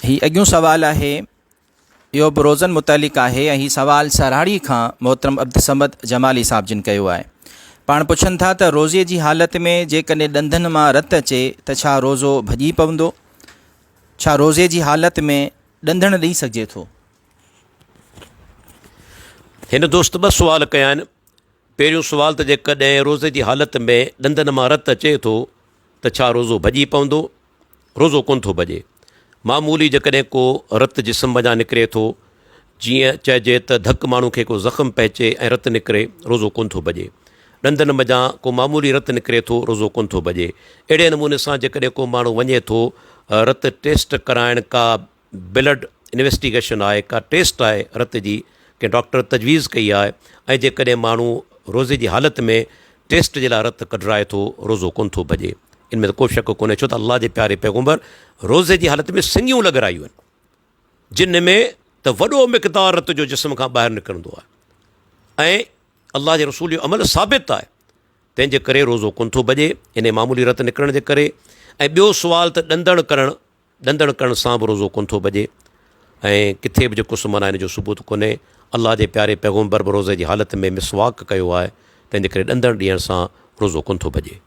ही अॻियों सवाल आहे, इहो बि रोज़नि मुतलिक़ आहे ऐं हीउ सवाल सराड़ी खां मोहतरम अब्दुसमद जमाली साहिब जिन कयो आहे। पाण पुछनि था त रोज़े जी हालत में जेकॾहिं ॾंदनि मां रतु अचे त छा रोज़ो भॼी पवंदो? छा रोज़े जी हालत में ॾंदण ॾेई सघिजे थो? हिन दोस्त ॿ सुवाल कया आहिनि। पहिरियों सुवाल त जेकॾहिं रोज़े जी हालत में ॾंदनि मां रतु अचे थो त छा रोज़ो भॼी पवंदो? रोज़ो कोन थो भॼे। मामूली जेकॾहिं को रतु जिस्म वञा निकिरे थो, जीअं चइजे त धकु माण्हू खे को ज़ख़्म पइजे ऐं रतु निकिरे, रोज़ो कोन थो भॼे। ॾंदनि मञा को मामूली रतु निकिरे थो, रोज़ो कोन थो भॼे। अहिड़े नमूने सां जेकॾहिं को माण्हू वञे थो रतु टेस्ट कराइण, का ब्लड इन्वेस्टिगेशन आहे, का टेस्ट आहे रत जी, कंहिं डॉक्टर तजवीज़ कई आहे, ऐं जेकॾहिं माण्हू रोज़े जी हालत में टेस्ट जे लाइ रतु कढराए थो, रोज़ो कोन थो भॼे। इन में त को शक कोन्हे, छो त अल्लाह जे प्यारे पैगम्बर रोज़े जी हालत में सिंगियूं लॻरायूं आहिनि, जिन में त वॾो मिक़दार रत जो जिस्म खां ॿाहिरि निकिरंदो आहे ऐं अल्लाह जे रसूल जो अमल साबित आहे। तंहिंजे करे रोज़ो कोन थो भॼे इन मामूली रतु निकिरण जे करे। ऐं ॿियो सुवाल त ॾंदण करण सां बि रोज़ो कोन थो भॼे ऐं किथे बि जेको सुम्हनि आहे इन जो सबूत कोन्हे। अल्लाह जे प्यारे पैगम्बर बि रोज़े जी हालत में मिसवाक कयो आहे, तंहिंजे करे ॾंदण ॾियण सां रोज़ो कोन थो भॼे।